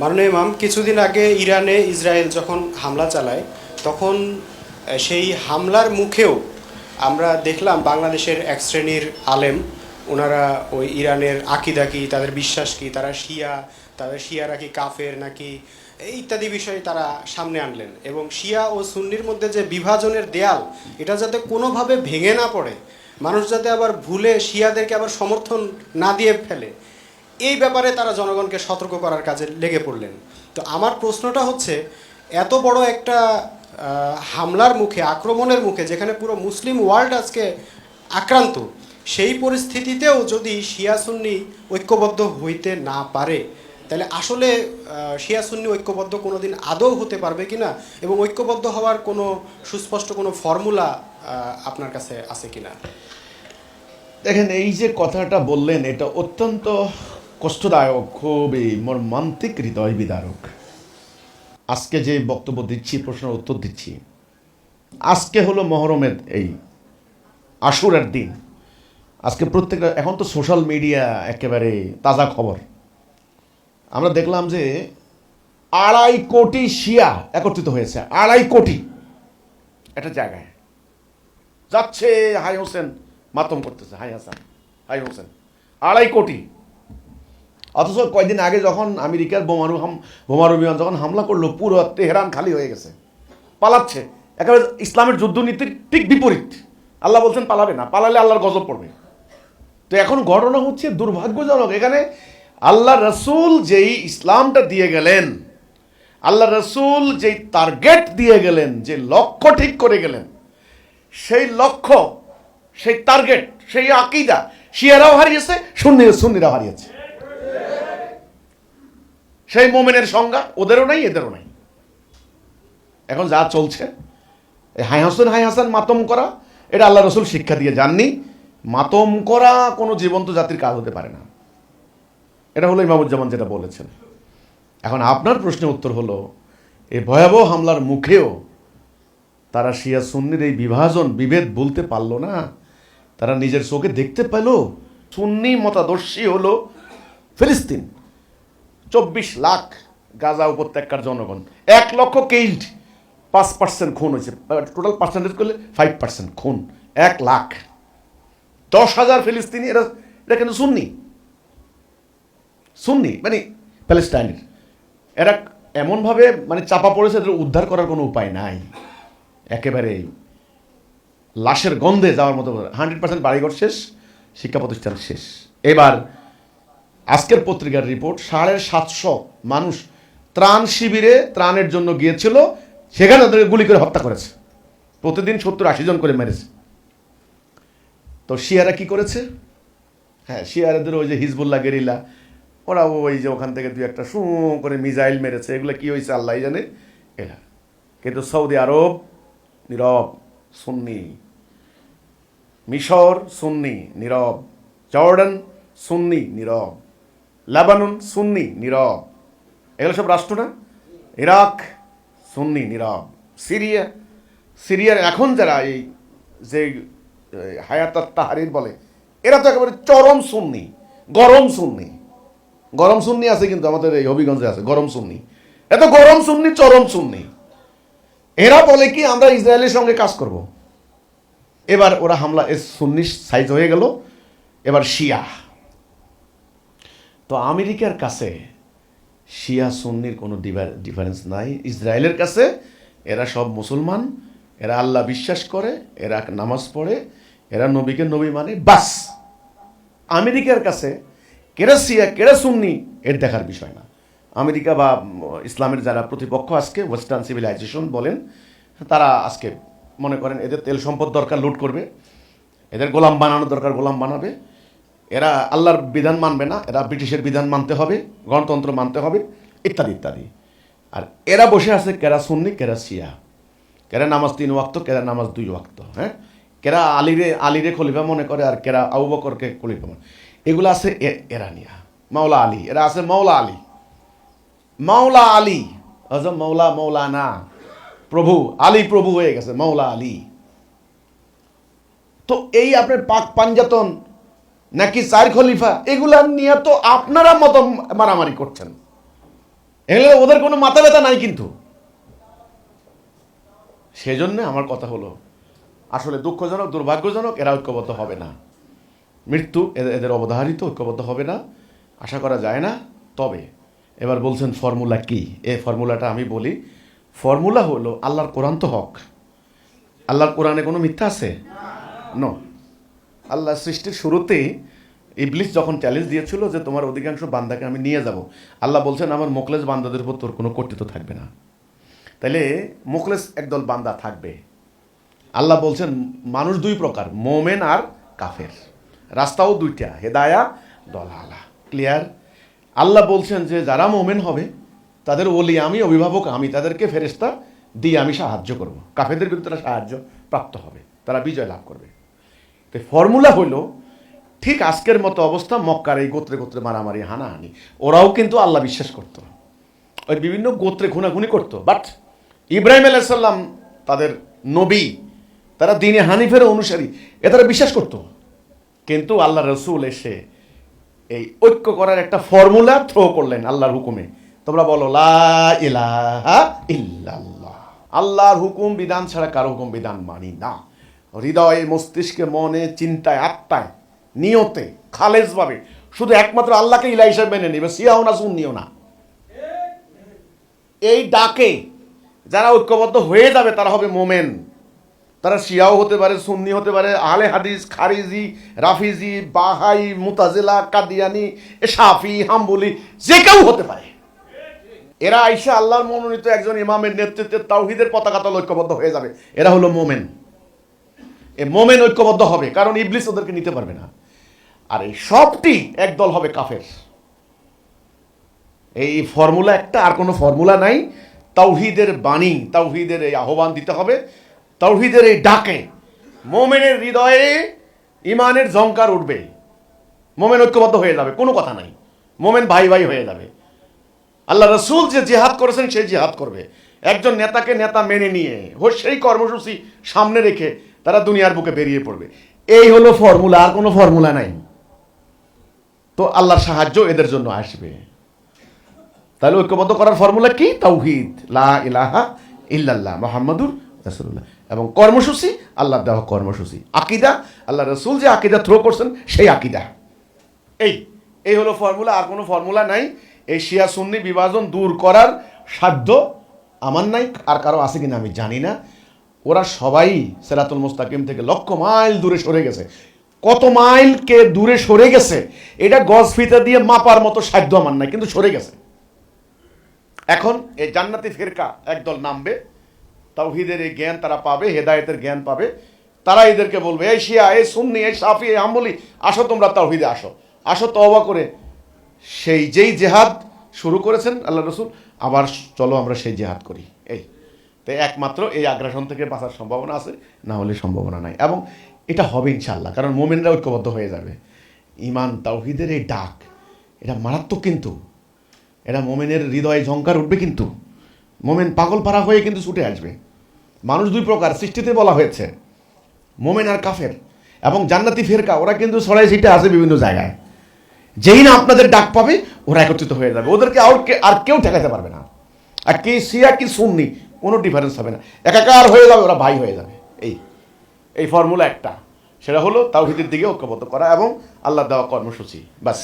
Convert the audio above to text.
মাননীয় ইমাম, কিছুদিন আগে ইরানে ইসরায়েল যখন হামলা চালায় তখন সেই হামলার মুখেও আমরা দেখলাম বাংলাদেশের এক শ্রেণীর আলেম, ওনারা ওই ইরানের আকিদা কি, তাদের বিশ্বাস কি, তারা শিয়া, তাদের শিয়ারা কি কাফের নাকি, এই ইত্যাদি বিষয়ে তারা সামনে আনলেন। এবং শিয়া ও সুন্নির মধ্যে যে বিভাজনের দেয়াল, এটা যাতে কোনোভাবে ভেঙে না পড়ে, মানুষ যাতে আবার ভুলে শিয়াদেরকে আবার সমর্থন না দিয়ে ফেলে, এই ব্যাপারে তারা জনগণকে সতর্ক করার কাজে লেগে পড়লেন। তো আমার প্রশ্নটা হচ্ছে, এত বড় একটা হামলার মুখে, আক্রমণের মুখে, যেখানে পুরো মুসলিম ওয়ার্ল্ড আজকে আক্রান্ত, সেই পরিস্থিতিতেও যদি শিয়া সুন্নি ঐক্যবদ্ধ হইতে না পারে, তাহলে আসলে শিয়া সুন্নি ঐক্যবদ্ধ কোনো দিন আদৌ হতে পারবে কিনা, এবং ঐক্যবদ্ধ হওয়ার কোনো সুস্পষ্ট কোনো ফর্মুলা আপনার কাছে আছে কিনা? দেখেন, এই যে কথাটা বললেন এটা অত্যন্ত কষ্টদায়ক, খুবই মর্মান্তিক, হৃদয় বিদারক। আজকে যে বক্তব্য দিচ্ছি, প্রশ্নের উত্তর দিচ্ছি, আজকে হলো মহরমের এই আশুরের দিন। আজকে প্রত্যেকটা, এখন তো সোশ্যাল মিডিয়া একেবারে তাজা খবর। আমরা দেখলাম যে 2.5 কোটি শিয়া একত্রিত হয়েছে, 2.5 কোটি একটা জায়গায় যাচ্ছে। হাই হোসেন মাতম করতেছে, হাই হাসান, হাই হোসেন, 2.5 কোটি। অথচ কয়েকদিন আগে যখন আমেরিকার বোমারু বিমান যখন হামলা করলো, পুরো তেহরান খালি হয়ে গেছে, পালাচ্ছে। একেবারে ইসলামের যুদ্ধনীতির ঠিক বিপরীত। আল্লাহ বলছেন পালাবে না, পালালে আল্লাহর গজব পড়বে। তো এখন ঘটনা হচ্ছে দুর্ভাগ্যজনক। এখানে আল্লাহ রসুল যেই ইসলামটা দিয়ে গেলেন, আল্লাহ রসুল যেই টার্গেট দিয়ে গেলেন, যে লক্ষ্য ঠিক করে গেলেন, সেই লক্ষ্য, সেই টার্গেট, সেই আকীদা শিয়ারাও হারিয়েছে, সুন্নিরাও হারিয়েছে। সেই মোমেনের সংজ্ঞা ওদেরও নাই, এদেরও নাই। এখন যা চলছে, হাই হাসান মাতম করা, এটা আল্লাহ রসুল শিক্ষা দিয়ে যাননি। মাতম করা কোনো জীবন্ত জাতির কাজ হতে পারে না। এটা হলো ইমামুজ্জামান যেটা বলেছেন। এখন আপনার প্রশ্নের উত্তর হলো, এই ভয়াবহ হামলার মুখেও তারা শিয়া সুন্নির এই বিভেদ বলতে পারল না। তারা নিজের চোখে দেখতে পেল সুন্নি মতাদর্শী হলো ফিলিস্তিন, 24 লাখ গাজা উপত্যকার জনগণ, 1 লক্ষ কেইল্ড, 5% খুন হয়েছে, টোটাল পার্সেন্টেজ করলে 5% খুন, 1 লাখ, 10,000 ফিলিস্তিনি। এরা কিন্তু সুন্নি মানে প্যালেস্টাইনের। এরা এমনভাবে মানে চাপা পড়েছে, এদের উদ্ধার করার কোনো উপায় নাই। একেবারে লাশের গন্ধে যাওয়ার মতো। 100% বাড়িঘর শেষ, শিক্ষা প্রতিষ্ঠান শেষ। এবার আজকের পত্রিকার রিপোর্ট, 750 মানুষ ত্রাণ শিবিরে ত্রাণের জন্য গিয়েছিল, সেখানে তাদেরকে গুলি করে হত্যা করেছে। প্রতিদিন 70-80 জন করে মেরেছে। তো শিয়ারা কি করেছে? হ্যাঁ, শিয়ারাদের ওই যে হিজবুল্লাহ গেরিলা, ওরা ওই যে ওখান থেকে 2-1টা শু করে মিসাইল মেরেছে। এগুলো কি হয়েছে আল্লাহ জানে। এরা কিন্তু সৌদি আরব নীরব, সুন্নি। মিশর সুন্নি, নীরব। জর্ডান সুন্নি, নীরব। লেবানন সুন্নি, নীরব। এগুলো সব রাষ্ট্র না? ইরাক সুন্নি, নীরব। সিরিয়ার এখন যারা এই যে হায়াত তাহরির বলে, এরা তো একেবারে চরম সুন্নি, গরম সুন্নি আছে, কিন্তু আমাদের এই হবিগঞ্জে আছে গরম সুন্নি। এত গরম সুন্নি, চরম সুন্নি। এরা বলে কি আমরা ইসরায়েলের সঙ্গে কাজ করব। এবার ওরা হামলা সুন্নি সাইজ হয়ে গেল, এবার শিয়া। তো আমেরিকার কাছে শিয়া সুন্নির কোনো ডিফারেন্স নাই। ইসরায়েলের কাছে এরা সব মুসলমান, এরা আল্লাহ বিশ্বাস করে, এরা নামাজ পড়ে, এরা নবীকে নবী মানে, বাস। আমেরিকার কাছে কেরা শিয়া কেরা সুন্নি এর দেখার বিষয় না। আমেরিকা বা ইসলামের যারা প্রতিপক্ষ আজকে, ওয়েস্টার্ন সিভিলাইজেশন বলেন, তারা আজকে মনে করেন এদের তেল সম্পদ দরকার, লুট করবে, এদের গোলাম বানানো দরকার, গোলাম বানাবে। এরা আল্লাহর বিধান মানবে না, এরা ব্রিটিশের বিধান মানতে হবে, গণতন্ত্র মানতে হবে, ইত্যাদি ইত্যাদি। আর এরা বসে আছে কেরা সুন্নি কেরা শিয়া, কেরা নামাজ 3 ওয়াক্ত, কেরা নামাজ 2 ওয়াক্ত, হ্যাঁ, কেরা আলীরে খলিফা মনে করে, আর কেরা আবু বকরকে খলিফা মনে। এগুলো আছে এরা নিয়া। মাওলা আলী, এরা আছে মাওলা আলী, মৌলানা প্রভু, আলী প্রভু হয়ে গেছে, মাওলা আলী। তো এই আপনার পাক পাঞ্জাতন নাকি 4 খলিফা, এগুলা নিয়ে তো আপনারা মত মারামারি করছেন। এগুলো ওদের কোনো মাথা ব্যথা নাই কিন্তু। সেজন্য আমার কথা হলো, আসলে দুঃখজনক, দুর্ভাগ্যজনক, এরা ঐক্যবদ্ধ হবে না। মৃত্যু এদের অবধারিত, ঐক্যবদ্ধ হবে না, আশা করা যায় না। তবে এবার বলছেন ফর্মুলা কি? এই ফর্মুলাটা আমি বলি। ফর্মুলা হলো, আল্লাহর কোরআন তো হক। আল্লাহর কোরআনে কোনো মিথ্যা আছে? নো। আল্লাহ সৃষ্টির শুরুতেই ইবলিস যখন চ্যালেঞ্জ দিয়েছিল যে তোমার অধিকাংশ বান্দাকে আমি নিয়ে যাব, আল্লাহ বলছেন আমার মোখলেস বান্দাদের উপর তোর কোনো কর্তৃত্ব থাকবে না। তাইলে মোখলেস একদল বান্দা থাকবে। আল্লাহ বলছেন মানুষ দুই প্রকার, মোমেন আর কাফের। রাস্তাও দুইটা, হেদায়া দলালা। ক্লিয়ার? আল্লাহ বলছেন যে যারা মোমেন হবে তাদের ওলি আমি, অভিভাবক আমি, তাদেরকে ফেরেশতা দিয়ে আমি সাহায্য করব। কাফেরদের বিরুদ্ধে তারা সাহায্য প্রাপ্ত হবে, তারা বিজয় লাভ করবে। তো ফর্মুলা হলো, ঠিক আজকের মতো অবস্থা, মক্কার এই গোত্রে গোত্রে মারামারি, হানাহানি, ওরাও কিন্তু আল্লাহ বিশ্বাস করত, ওই বিভিন্ন গোত্রে খুনাখুনি করত। বাট ইব্রাহিম আলাইহিস সালাম তাদের নবী, তারা দিনে হানিফের অনুসারী, এ তারা বিশ্বাস করত। কিন্তু আল্লাহ রসুল এসে এই ঐক্য করার একটা ফর্মুলা থ্রো করলেন আল্লাহর হুকুমে। তোমরা বলো লা ইলাহা ইল্লাল্লাহ। আল্লাহর হুকুম বিধান ছাড়া কারো হুকুম বিধান মানি না। হৃদয়ে, মস্তিষ্কে, মনে, চিন্তায়, আত্মায়, নিয়তে, খালেজভাবে শুধু একমাত্র আল্লাহকে ইলাহ হিসেবে মেনে নিবে, শিয়াও না সুন্নিও না। এই ডাকে যারা ঐক্যবদ্ধ হয়ে যাবে তারা হবে মোমেন। তারা শিয়াও হতে পারে, সুন্নি হতে পারে, আহলে হাদিস, খারিজি, রাফিজি, বাহাই, মুতাজিলা, কাদিয়ানি, শাফি, হাম্বলি, যে কেউ হতে পারে। এরা আইসা আল্লাহর মনোনীত একজন ইমামের নেতৃত্বে তাওহীদের পতাকা তলে ঐক্যবদ্ধ হয়ে যাবে। এরা হলো মোমেন। এই মোমেন ঐক্যবদ্ধ হবে, কারণ ইবলিস ওদেরকে নিতে পারবে না। আর এই সবটি একদল হবে কাফের। এই ফর্মুলা একটা, আর কোনো ফর্মুলা নাই। তাওহীদের বাণী, তাওহীদের এই আহ্বান দিতে হবে, তাওহীদের এই ডাকে মোমেনের হৃদয়ে ইমানের ঝংকার উঠবে। মোমেন ঐক্যবদ্ধ হয়ে যাবে, কোনো কথা নাই। মোমেন ভাই ভাই হয়ে যাবে। আল্লাহ রসুল যে জিহাদ করেছেন সেই জিহাদ করবে। একজন নেতাকে নেতা মেনে নিয়ে সেই কর্মসূচি সামনে রেখে তারা দুনিয়ার বুকে বেরিয়ে পড়বে। এই হলো ফর্মুলা, আর কোনো ফর্মুলা নাই। তো আল্লাহর সাহায্য এদের জন্য আসবে। তাহলে ঐক্যবদ্ধ করার ফর্মুলা কি? তাওহীদ, লা ইলাহা ইল্লাল্লাহ মুহাম্মাদুর রাসূলুল্লাহ, এবং কর্মসূচি আল্লাহর দেওয়া কর্মসূচি, আকীদা আল্লাহ রাসূল যে আকীদা থ্রো করছেন সেই আকীদা। এই হলো ফর্মুলা, আর কোনো ফর্মুলা নাই। এই শিয়া সুন্নি বিভাজন দূর করার সাধ্য আমার নাই, আর কারো আছে কিনা আমি জানি না। ওরা সবাই সিরাতুল মুস্তাকিম থেকে লক্ষ মাইল দূরে সরে গেছে। কত মাইল কে দূরে সরে গেছে এটা গজ ফিতা দিয়ে মাপার মতো সাধ্য আমার নাই, কিন্তু সরে গেছে। এখন এই জান্নাতি ফিরকা একদল নামবে, তাওহীদের এই জ্ঞান তারা পাবে, হেদায়েতের জ্ঞান পাবে। তারা এদেরকে বলবে, এই শিয়া, এই সুন্নি, এই শাফি, এই হাম্বলি, আসো তোমরা তাওহীদে আসো, আসো তওবা করে সেই যেই জেহাদ শুরু করেছেন আল্লাহ রসুল, আবার চলো আমরা সেই জেহাদ করি। তাই একমাত্র এই আগ্রাসন থেকে বাঁচার সম্ভাবনা আছে, না হলে সম্ভাবনা নাই। এবং এটা হবে ইনশাআল্লাহ, কারণ মোমেনরা ঐক্যবদ্ধ হয়ে যাবে। ইমান, তাওহীদের এই ডাক, এটা মারাত্মক। কিন্তু এটা মোমেনের হৃদয়ে ঝংকার উঠবে। কিন্তু মোমেন পাগল পাড়া হয়ে কিন্তু ছুটে আসবে। মানুষ দুই প্রকার, সৃষ্টিতে বলা হয়েছে, মোমেন আর কাফের। এবং জান্নাতি ফেরকা ওরা কিন্তু ছড়াই ছিটে আছে বিভিন্ন জায়গায়। যেই না আপনাদের ডাক পাবে ওরা একত্রিত হয়ে যাবে, ওদেরকে আর কেউ ঠেকাতে পারবে না। আর কি শিয়া কি সুন্নি কোনো ডিফারেন্স হবে না, একাকার হয়ে যাবে, ওরা ভাই হয়ে যাবে। এই ফর্মুলা একটা, সেটা হলো তাওহীদের দিকে ঐক্যবদ্ধ করা এবং আল্লাহর দেওয়া কর্মসূচি, বাস।